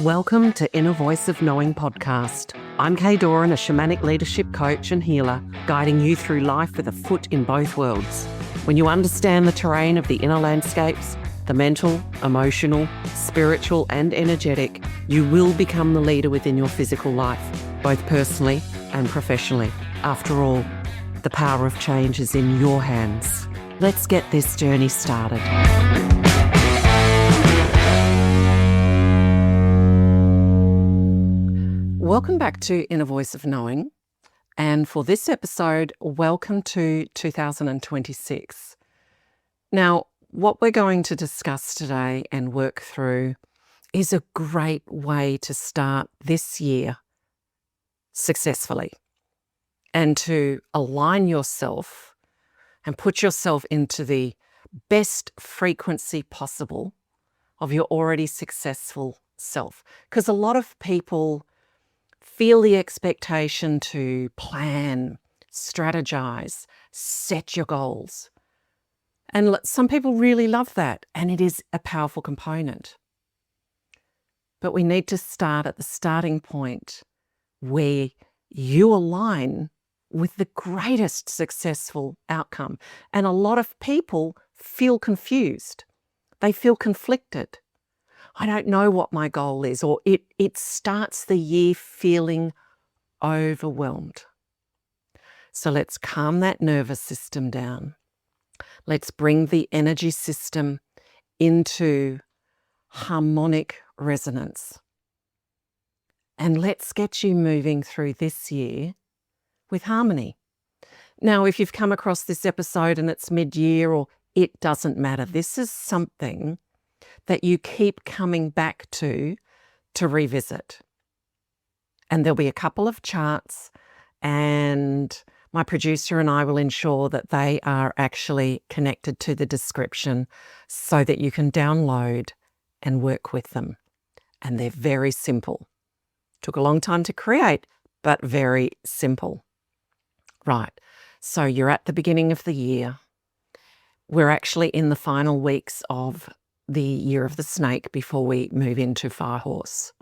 Welcome to Inner Voice of Knowing podcast. I'm Kaye Doran, a shamanic leadership coach and healer, guiding you through life with a foot in both worlds. When you understand the terrain of the inner landscapes, the mental, emotional, spiritual and energetic, you will become the leader within your physical life, both personally and professionally. After all, the power of change is in your hands. Let's get this journey started. Welcome back to Inner Voice of Knowing. And for this episode, welcome to 2026. Now, what we're going to discuss today and work through is a great way to start this year successfully and to align yourself and put yourself into the best frequency possible of your already successful self. Because a lot of people feel the expectation to plan, strategize, set your goals. And some people really love that, and it is a powerful component. But we need to start at the starting point where you align with the greatest successful outcome. And a lot of people feel confused. They feel conflicted. I don't know what my goal is, or it starts the year feeling overwhelmed. So let's calm that nervous system down. Let's bring the energy system into harmonic resonance. And let's get you moving through this year with harmony. Now, if you've come across this episode and it's mid-year, or it doesn't matter, this is something that you keep coming back to revisit. And there'll be a couple of charts, and my producer and I will ensure that they are actually connected to the description so that you can download and work with them. And they're very simple. Took a long time to create, but very simple. Right, so you're at the beginning of the year. We're actually in the final weeks of the year of the snake before we move into fire horse.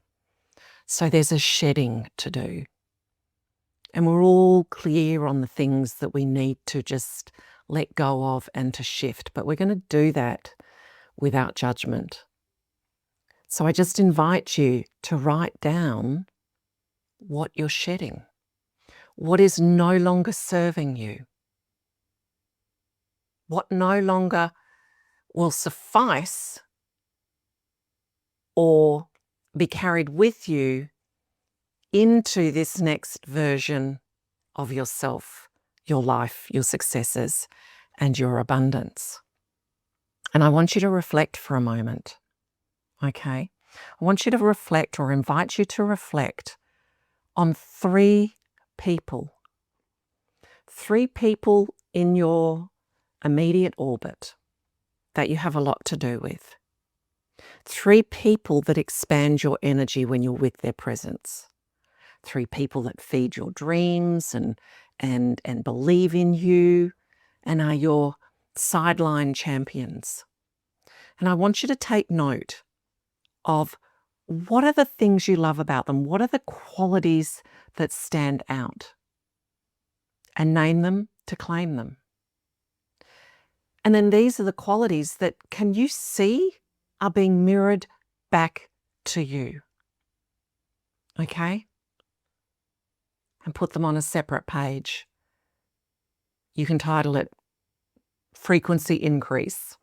So there's a shedding to do. And we're all clear on the things that we need to just let go of and to shift. But we're going to do that without judgment. So I just invite you to write down what you're shedding. What is no longer serving you? What no longer will suffice or be carried with you into this next version of yourself, your life, your successes, and your abundance. And I want you to reflect for a moment, okay? I want you to reflect, or invite you to reflect, on three people in your immediate orbit that you have a lot to do with. 3 people that expand your energy when you're with their presence. 3 people that feed your dreams and believe in you and are your sideline champions. And I want you to take note of what are the things you love about them? What are the qualities that stand out? And name them to claim them. And then these are the qualities that can you see are being mirrored back to you. Okay? And put them on a separate page. You can title it Frequency Increase.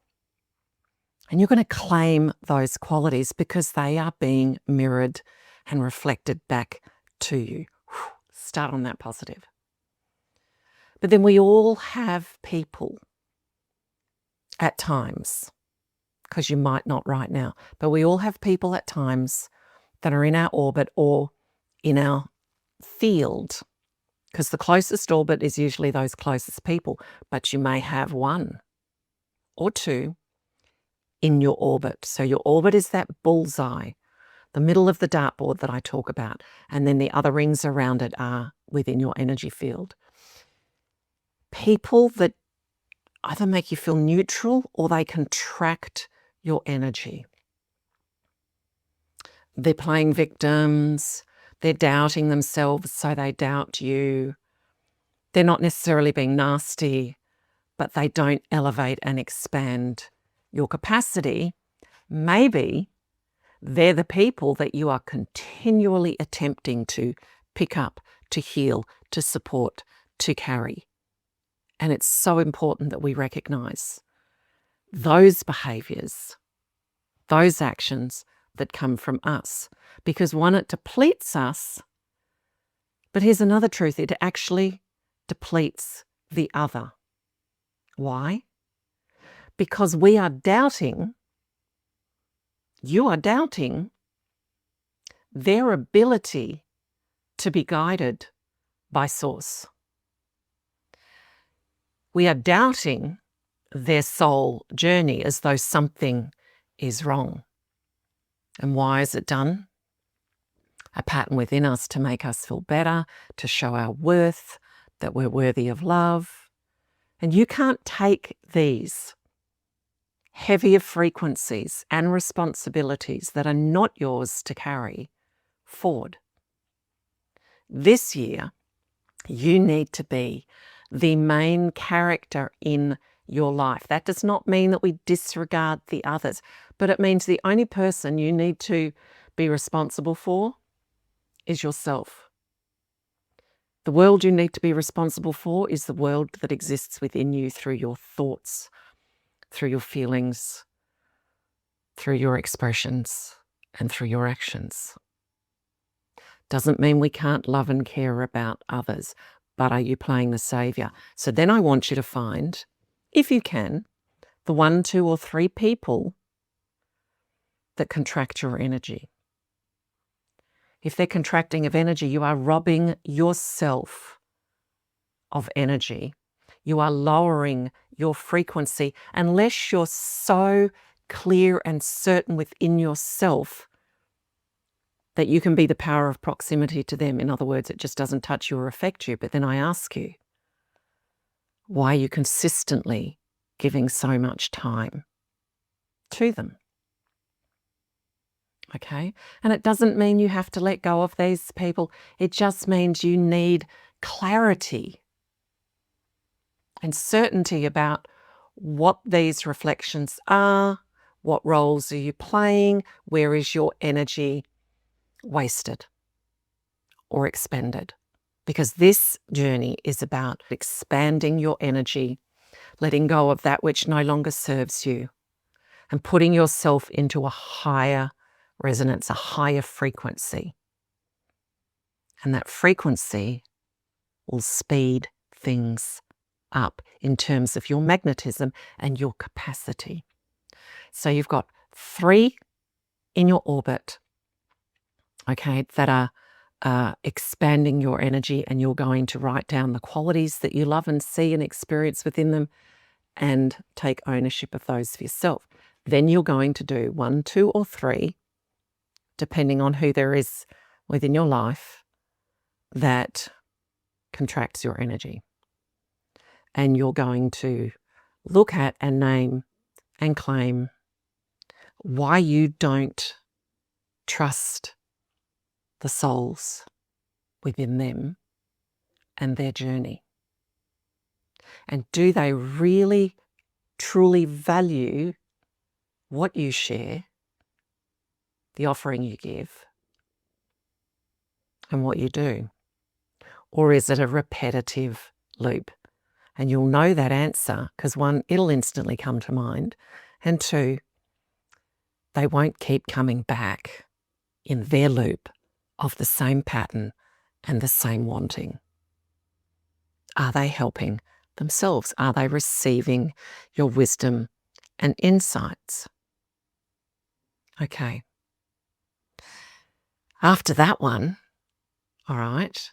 And you're going to claim those qualities because they are being mirrored and reflected back to you. Start on that positive. But then we all have people at times, because you might not right now, but we all have people at times that are in our orbit or in our field, because the closest orbit is usually those closest people, but you may have 1 or 2 in your orbit. So your orbit is that bullseye, the middle of the dartboard that I talk about, and then the other rings around it are within your energy field. People that either make you feel neutral or they contract your energy. They're playing victims. They're doubting themselves, so they doubt you. They're not necessarily being nasty, but they don't elevate and expand your capacity. Maybe they're the people that you are continually attempting to pick up, to heal, to support, to carry. And it's so important that we recognize those behaviors, those actions that come from us. Because one, it depletes us, but here's another truth, it actually depletes the other. Why? Because we are doubting, you are doubting their ability to be guided by Source. We are doubting their soul journey as though something is wrong. And why is it done? A pattern within us to make us feel better, to show our worth, that we're worthy of love. And you can't take these heavier frequencies and responsibilities that are not yours to carry forward. This year, you need to be the main character in your life. That does not mean that we disregard the others, but it means the only person you need to be responsible for is yourself. The world you need to be responsible for is the world that exists within you through your thoughts, through your feelings, through your expressions, and through your actions. Doesn't mean we can't love and care about others, but are you playing the saviour? So then I want you to find, if you can, the 1, 2, or 3 people that contract your energy. If they're contracting of energy, you are robbing yourself of energy. You are lowering your frequency unless you're so clear and certain within yourself that you can be the power of proximity to them. In other words, it just doesn't touch you or affect you. But then I ask you, why are you consistently giving so much time to them? Okay? And it doesn't mean you have to let go of these people. It just means you need clarity and certainty about what these reflections are, what roles are you playing, where is your energy wasted or expended. Because this journey is about expanding your energy, letting go of that which no longer serves you, and putting yourself into a higher resonance, a higher frequency. And that frequency will speed things up in terms of your magnetism and your capacity. So you've got 3 in your orbit, okay, that are expanding your energy, and you're going to write down the qualities that you love and see and experience within them and take ownership of those for yourself. Then you're going to do 1, 2, or 3, depending on who there is within your life that contracts your energy. And you're going to look at and name and claim why you don't trust the souls within them and their journey. And do they really, truly value what you share, the offering you give, and what you do? Or is it a repetitive loop? And you'll know that answer because 1, it'll instantly come to mind, and 2, they won't keep coming back in their loop of the same pattern and the same wanting. Are they helping themselves? Are they receiving your wisdom and insights? Okay. After that one, all right,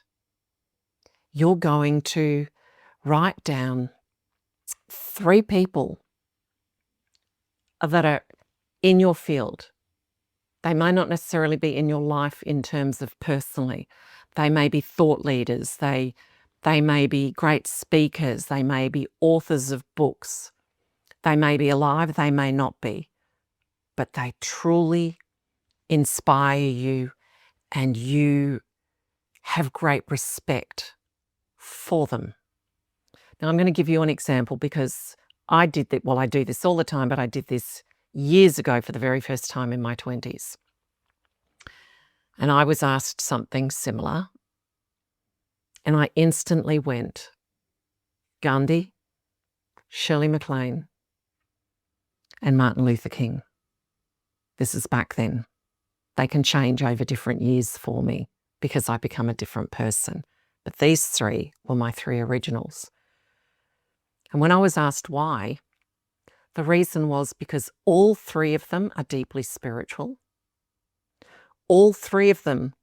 you're going to write down 3 people that are in your field. They may not necessarily be in your life in terms of personally. They may be thought leaders. They may be great speakers. They may be authors of books. They may be alive. They may not be. But they truly inspire you, and you have great respect for them. Now, I'm going to give you an example because I did that. Well, I do this all the time, but I did this years ago for the very first time in my 20s. And I was asked something similar, and I instantly went, Gandhi, Shirley MacLaine, and Martin Luther King. This is back then. They can change over different years for me because I become a different person. But these three were my three originals. And when I was asked why, the reason was because all three of them are deeply spiritual. All three of them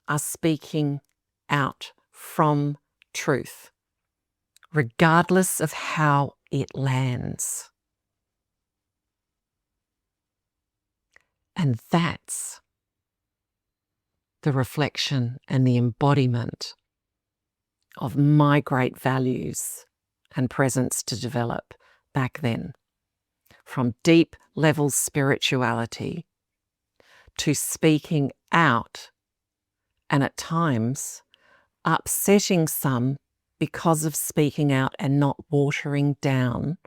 are speaking out from truth, regardless of how it lands. And that's the reflection and the embodiment of my great values and presence to develop back then. From deep level spirituality to speaking out, and at times upsetting some because of speaking out and not watering down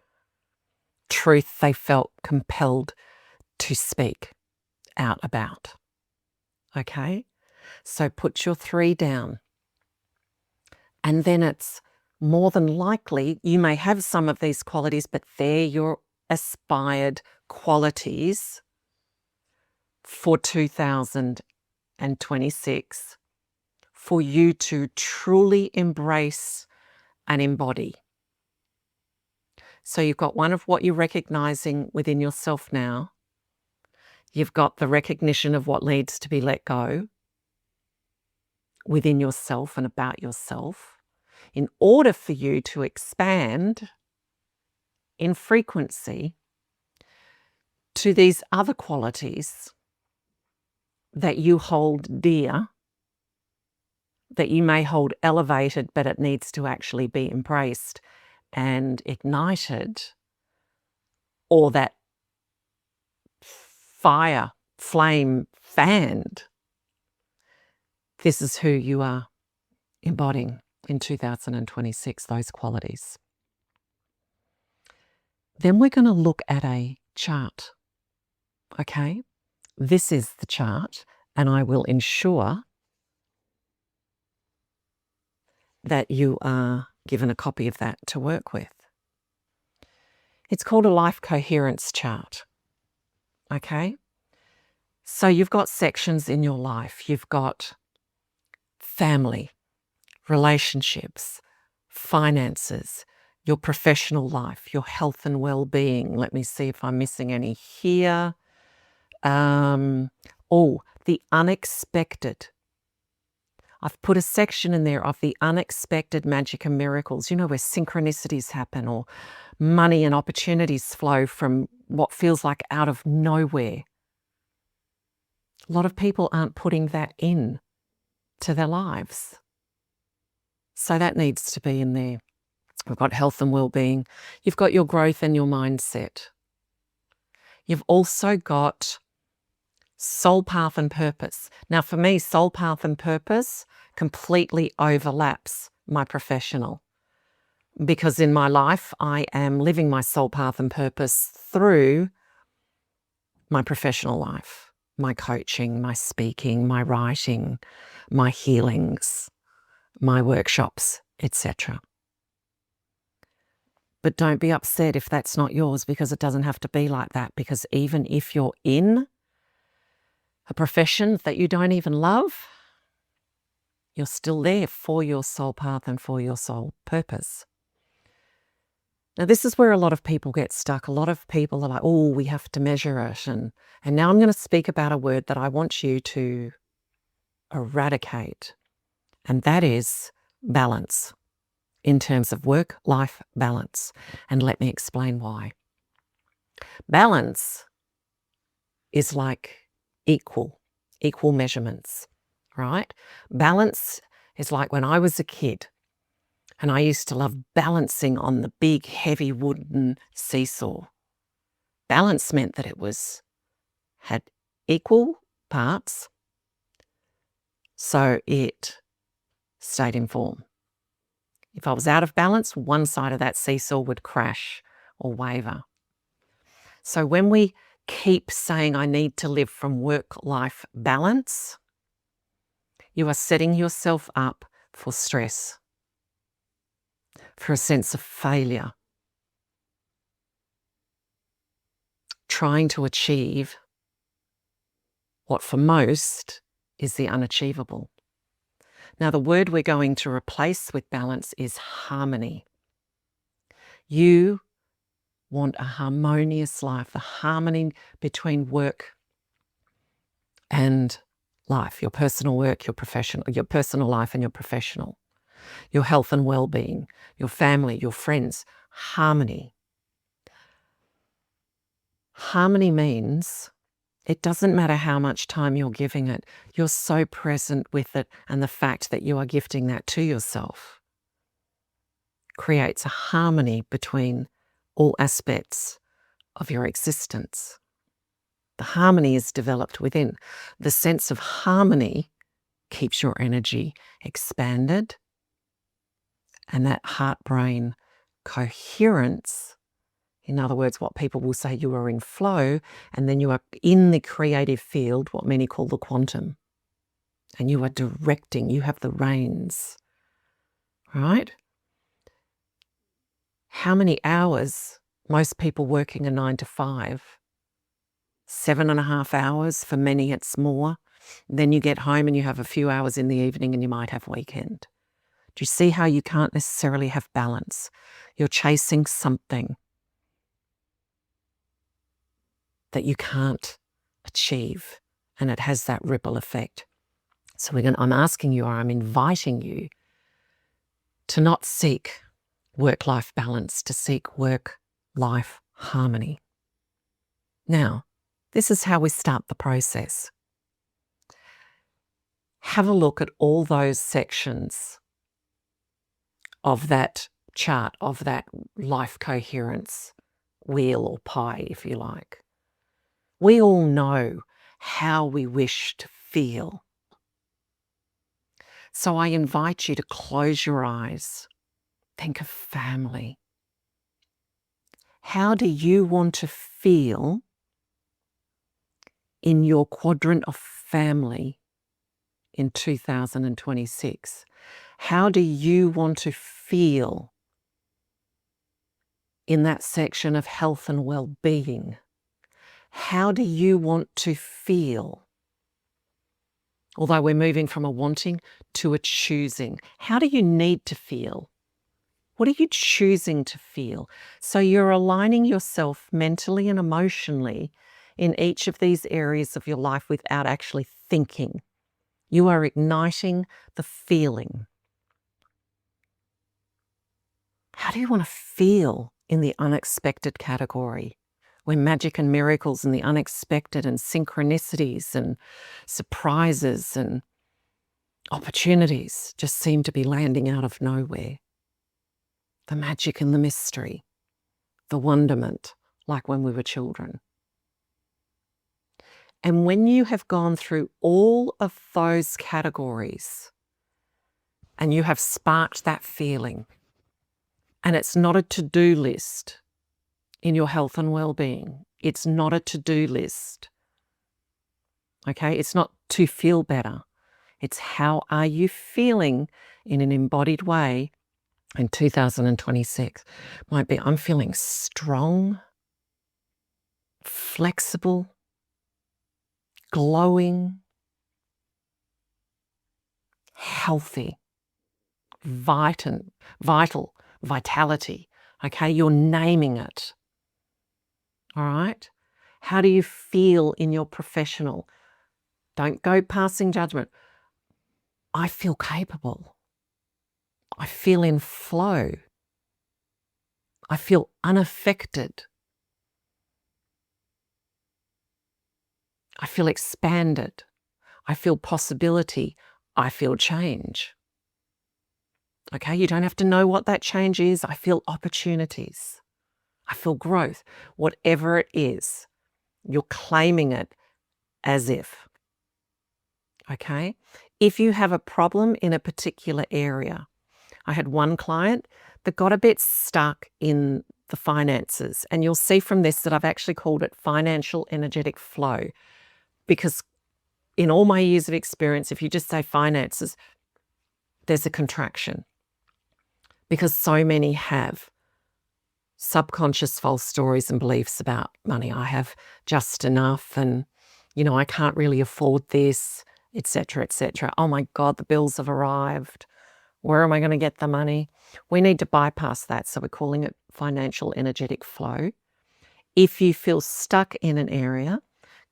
truth they felt compelled to speak out about. Okay? So put your three down. And then it's more than likely you may have some of these qualities, but they're your aspired qualities for 2026 for you to truly embrace and embody. So you've got one of what you're recognizing within yourself now. You've got the recognition of what needs to be let go within yourself and about yourself in order for you to expand in frequency to these other qualities that you hold dear, that you may hold elevated, but it needs to actually be embraced and ignited, or that fire, flame fanned. This is who you are embodying in 2026, those qualities. Then we're going to look at a chart. Okay? This is the chart, and I will ensure that you are given a copy of that to work with. It's called a Life Coherence Chart. Okay? So you've got sections in your life. You've got family, relationships, finances, your professional life, your health and well-being. Let me see if I'm missing any here. The unexpected. I've put a section in there of the unexpected magic and miracles, where synchronicities happen or money and opportunities flow from what feels like out of nowhere. A lot of people aren't putting that in to their lives. So that needs to be in there. We've got health and well-being. You've got your growth and your mindset. You've also got soul path and purpose. Now, for me, soul path and purpose completely overlaps my professional, because in my life, I am living my soul path and purpose through my professional life, my coaching, my speaking, my writing, my healings, my workshops, etc. But don't be upset if that's not yours, because it doesn't have to be like that. Because even if you're in a profession that you don't even love, you're still there for your soul path and for your soul purpose. Now, this is where a lot of people get stuck. A lot of people are like, oh, we have to measure it. And now I'm going to speak about a word that I want you to eradicate, and that is balance, in terms of work-life balance. And let me explain why. Balance is like equal measurements, right? Balance is like when I was a kid and I used to love balancing on the big, heavy wooden seesaw. Balance meant that it had equal parts so it stayed in form. If I was out of balance, one side of that seesaw would crash or waver. So when we keep saying, I need to live from work-life balance, you are setting yourself up for stress, for a sense of failure, trying to achieve what for most is the unachievable. Now, the word we're going to replace with balance is harmony. You want a harmonious life, the harmony between work and life, your personal work, your personal life and your professional, your health and well-being, your family, your friends, harmony. Harmony means it doesn't matter how much time you're giving it, you're so present with it, and the fact that you are gifting that to yourself creates a harmony between all aspects of your existence. The harmony is developed within. The sense of harmony keeps your energy expanded, and that heart-brain coherence, in other words, what people will say, you are in flow, and then you are in the creative field, what many call the quantum, and you are directing, you have the reins, right? How many hours? Most people working a 9 to 5, 7.5 hours, for many it's more. Then you get home and you have a few hours in the evening and you might have weekend. Do you see how you can't necessarily have balance? You're chasing something that you can't achieve, and it has that ripple effect. So I'm asking you, or I'm inviting you, to not seek work-life balance, to seek work-life harmony. Now, this is how we start the process. Have a look at all those sections of that chart, of that life coherence wheel or pie, if you like. We all know how we wish to feel. So I invite you to close your eyes. Think of family. How do you want to feel in your quadrant of family in 2026? How do you want to feel in that section of health and well-being? How do you want to feel? Although we're moving from a wanting to a choosing. How do you need to feel? What are you choosing to feel? So you're aligning yourself mentally and emotionally in each of these areas of your life without actually thinking. You are igniting the feeling. How do you want to feel in the unexpected category, where magic and miracles and the unexpected and synchronicities and surprises and opportunities just seem to be landing out of nowhere? The magic and the mystery, the wonderment, like when we were children. And when you have gone through all of those categories and you have sparked that feeling, and it's not a to-do list in your health and well-being, it's not a to-do list, okay? It's not to feel better. It's how are you feeling in an embodied way in 2026. Might be, I'm feeling strong, flexible, glowing, healthy, vitality. Okay, you're naming it. All right? How do you feel in your professional? Don't go passing judgment. I feel capable. I feel in flow. I feel unaffected. I feel expanded. I feel possibility. I feel change. Okay, you don't have to know what that change is. I feel opportunities. I feel growth. Whatever it is, you're claiming it as if. Okay? If you have a problem in a particular area, I had one client that got a bit stuck in the finances. And you'll see from this that I've actually called it financial energetic flow, because in all my years of experience, if you just say finances, there's a contraction, because so many have subconscious false stories and beliefs about money. I have just enough, and, I can't really afford this, etc., etc. Oh my God, the bills have arrived. Where am I going to get the money? We need to bypass that. So we're calling it financial energetic flow. If you feel stuck in an area,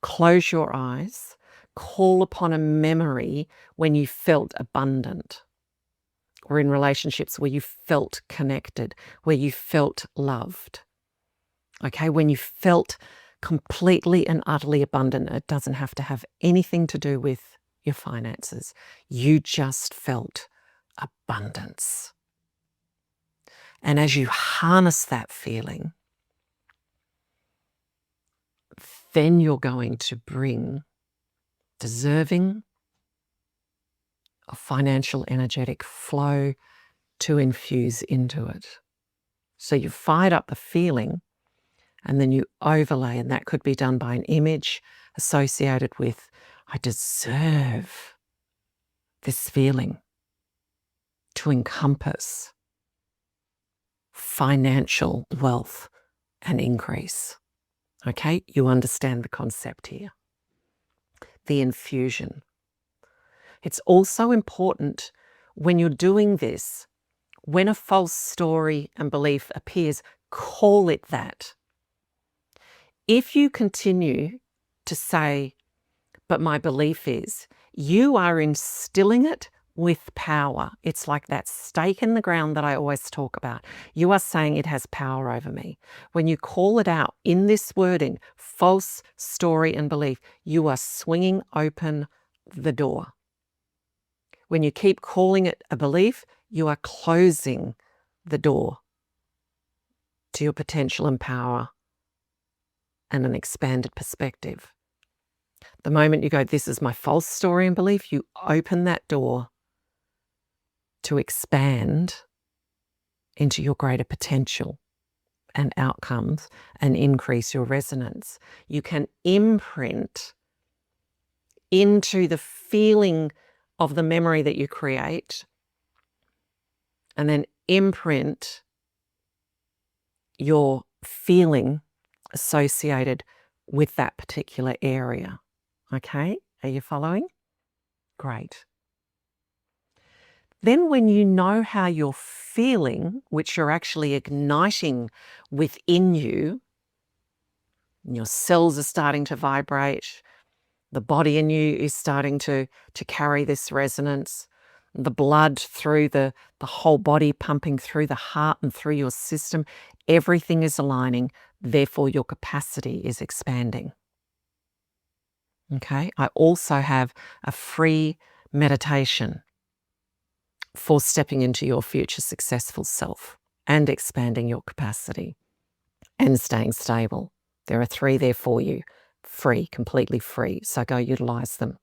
close your eyes, call upon a memory when you felt abundant, or in relationships where you felt connected, where you felt loved. Okay, when you felt completely and utterly abundant. It doesn't have to have anything to do with your finances. You just felt abundance. And as you harness that feeling, then you're going to bring deserving of financial energetic flow to infuse into it. So you fired up the feeling, and then you overlay, and that could be done by an image associated with, I deserve this feeling to encompass financial wealth and increase. Okay, you understand the concept here. The infusion. It's also important when you're doing this, when a false story and belief appears, call it that. If you continue to say, but my belief is, you are instilling it with power. It's like that stake in the ground that I always talk about. You are saying it has power over me. When you call it out in this wording, false story and belief, you are swinging open the door. When you keep calling it a belief, you are closing the door to your potential and power and an expanded perspective. The moment you go, this is my false story and belief, you open that door to expand into your greater potential and outcomes and increase your resonance. You can imprint into the feeling of the memory that you create, and then imprint your feeling associated with that particular area. Okay, are you following? Great. Then when you know how you're feeling, which you're actually igniting within you, and your cells are starting to vibrate, the body in you is starting to carry this resonance, the blood through the whole body pumping through the heart and through your system, everything is aligning, therefore your capacity is expanding. Okay, I also have a free meditation for stepping into your future successful self and expanding your capacity and staying stable. There are 3 there for you, free, completely free, so go utilize them.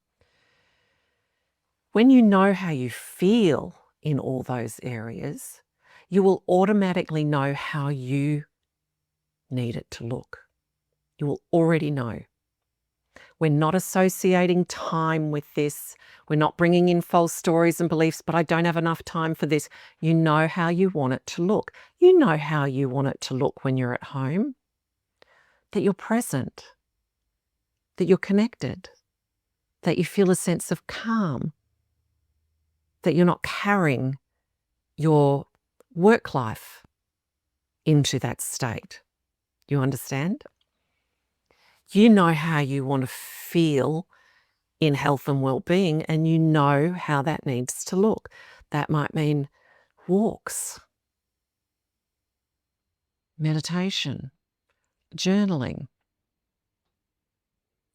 When you know how you feel in all those areas, you will automatically know how you need it to look. You will already know. We're not associating time with this. We're not bringing in false stories and beliefs, but I don't have enough time for this. You know how you want it to look. You know how you want it to look when you're at home. That you're present, that you're connected, that you feel a sense of calm, that you're not carrying your work life into that state. You understand? You know how you want to feel in health and well-being, and you know how that needs to look. That might mean walks, meditation, journaling.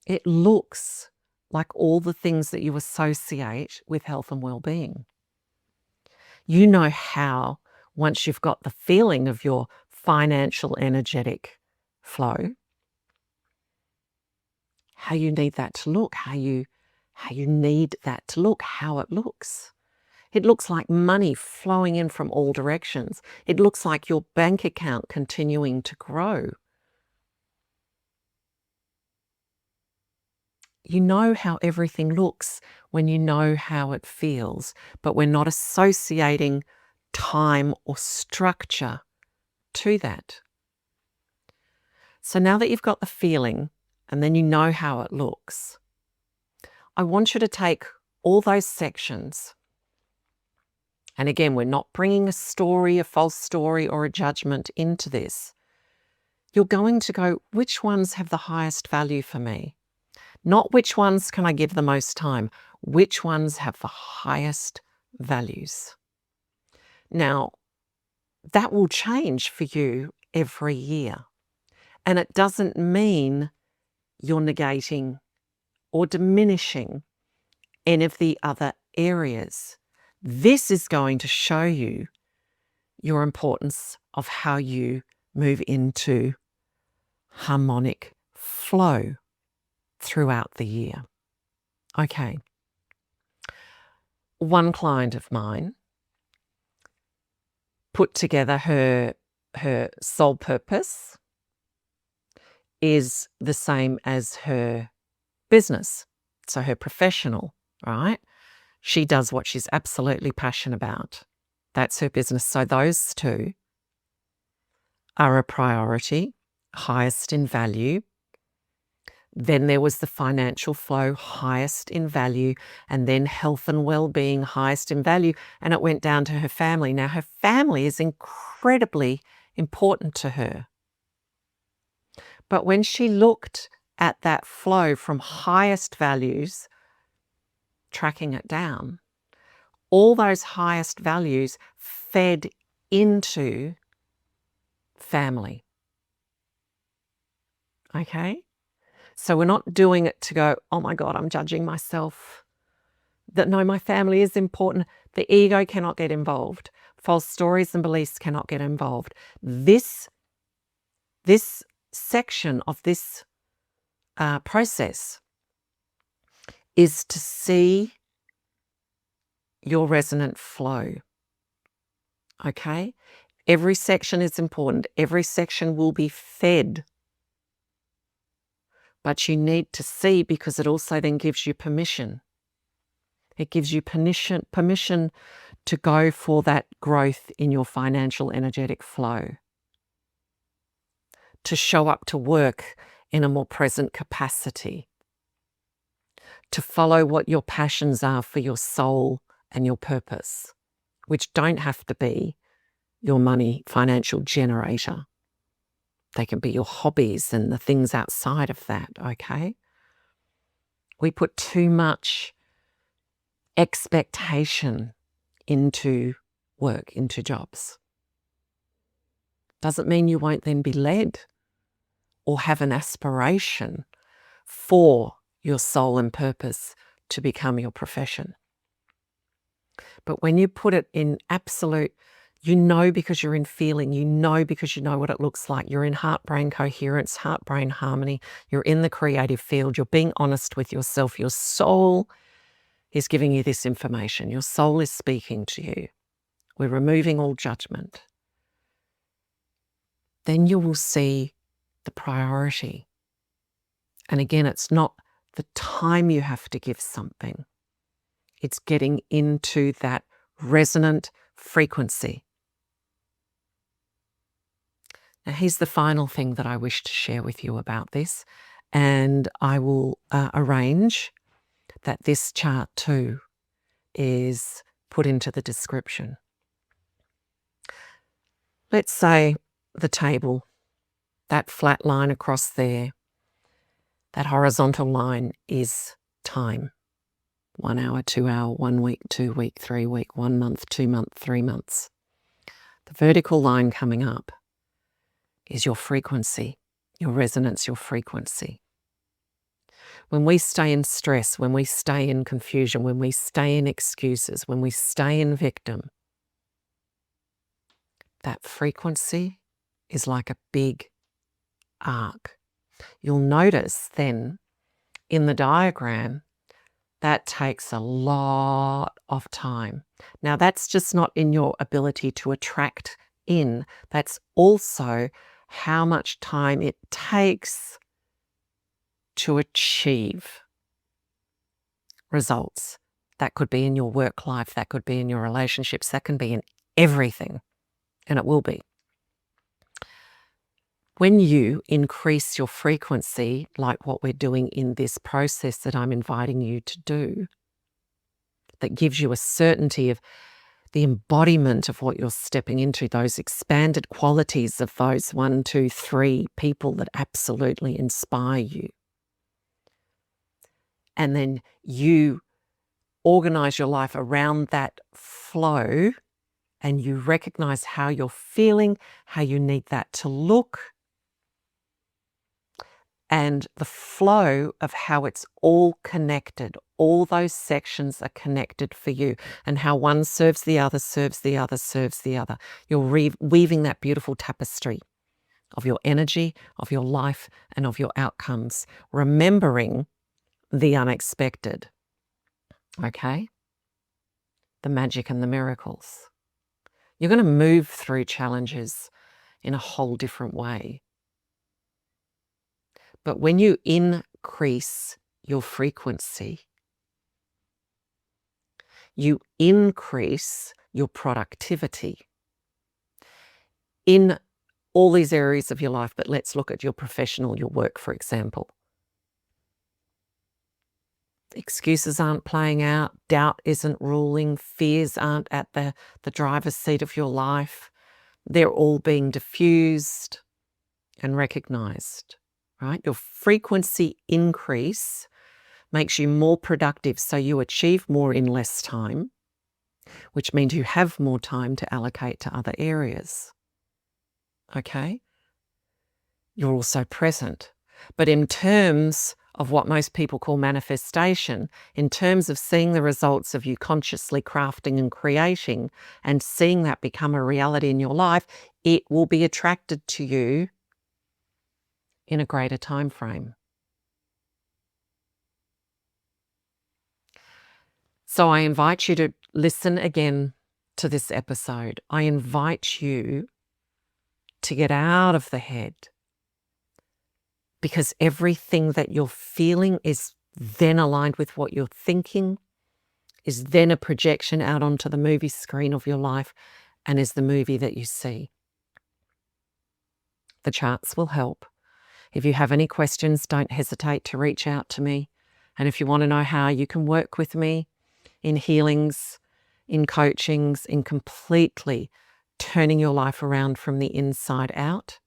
It looks like all the things that you associate with health and well-being. You know how, once you've got the feeling of your financial energetic flow, how you need that to look, how you how you need that to look, how it looks. It looks like money flowing in from all directions. It looks like your bank account continuing to grow. You know how everything looks when you know how it feels, but we're not associating time or structure to that. So now that you've got the feeling and then you know how it looks, I want you to take all those sections. And again, we're not bringing a story, a false story, or a judgment into this. You're going to go, which ones have the highest value for me? Not which ones can I give the most time, which ones have the highest values. Now, that will change for you every year. And it doesn't mean you're negating or diminishing any of the other areas. This is going to show you your importance of how you move into harmonic flow throughout the year. Okay. One client of mine put together her soul purpose is the same as her business. So her professional, right? She does what she's absolutely passionate about. That's her business. So those two are a priority, highest in value. Then there was the financial flow, highest in value, and then health and well-being, highest in value. And it went down to her family. Now, her family is incredibly important to her. But when she looked at that flow from highest values, tracking it down, all those highest values fed into family. Okay? So we're not doing it to go, oh my God, I'm judging myself. That no, my family is important. The ego cannot get involved. False stories and beliefs cannot get involved. This section of this process is to see your resonant flow. Okay? Every section is important. Every section will be fed. But you need to see, because it also then gives you permission. It gives you permission to go for that growth in your financial energetic flow, to show up to work in a more present capacity, to follow what your passions are for your soul and your purpose, which don't have to be your money financial generator. They can be your hobbies and the things outside of that, okay? We put too much expectation into work, into jobs. Doesn't mean you won't then be led or have an aspiration for your soul and purpose to become your profession. But when you put it in absolute, you know, because you're in feeling, you know, because you know what it looks like. You're in heart-brain coherence, heart-brain harmony. You're in the creative field. You're being honest with yourself. Your soul is giving you this information. Your soul is speaking to you. We're removing all judgment. Then you will see the priority. And again, it's not the time you have to give something. It's getting into that resonant frequency. Now, here's the final thing that I wish to share with you about this, and I will arrange that this chart too is put into the description. Let's say the table, that flat line across there, that horizontal line is time. 1 hour, 2 hour, 1 week, 2 week, 3 week, 1 month, 2 month, 3 months. The vertical line coming up is your frequency, your resonance, your frequency. When we stay in stress, when we stay in confusion, when we stay in excuses, when we stay in victim, that frequency is like a big arc. You'll notice then in the diagram that takes a lot of time. Now, that's just not in your ability to attract in, that's also how much time it takes to achieve results. That could be in your work life, that could be in your relationships, that can be in everything, and it will be. When you increase your frequency, like what we're doing in this process that I'm inviting you to do, that gives you a certainty of the embodiment of what you're stepping into, those expanded qualities of those 1, 2, 3 people that absolutely inspire you. And then you organize your life around that flow, and you recognize how you're feeling, how you need that to look, and the flow of how it's all connected. All those sections are connected for you, and how one serves the other, serves the other, serves the other. You're weaving that beautiful tapestry of your energy, of your life, and of your outcomes, remembering the unexpected. Okay? The magic and the miracles. You're going to move through challenges in a whole different way. But when you increase your frequency, you increase your productivity in all these areas of your life. But let's look at your professional, your work, for example. Excuses aren't playing out, doubt isn't ruling, fears aren't at the driver's seat of your life. They're all being diffused and recognized, right? Your frequency increase makes you more productive, so you achieve more in less time, which means you have more time to allocate to other areas. Okay? You're also present. But in terms of what most people call manifestation, in terms of seeing the results of you consciously crafting and creating and seeing that become a reality in your life, it will be attracted to you in a greater time frame. So I invite you to listen again to this episode. I invite you to get out of the head, because everything that you're feeling is then aligned with what you're thinking, is then a projection out onto the movie screen of your life, and is the movie that you see. The charts will help. If you have any questions, don't hesitate to reach out to me. And if you want to know how you can work with me in healings, in coachings, in completely turning your life around from the inside out,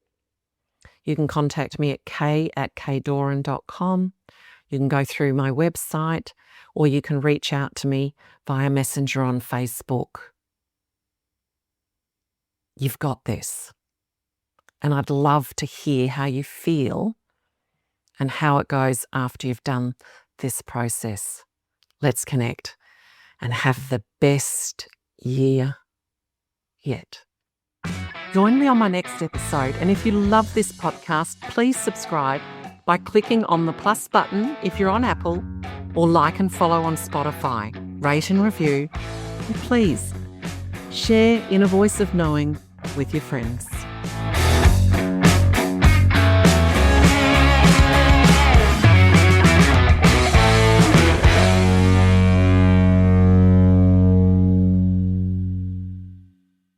you can contact me at kaye@kayedoran.com. You can go through my website, or you can reach out to me via Messenger on Facebook. You've got this. And I'd love to hear how you feel and how it goes after you've done this process. Let's connect and have the best year yet. Join me on my next episode, and if you love this podcast, please subscribe by clicking on the plus button if you're on Apple, or like and follow on Spotify. Rate and review, and please share Inner Voice of Knowing with your friends.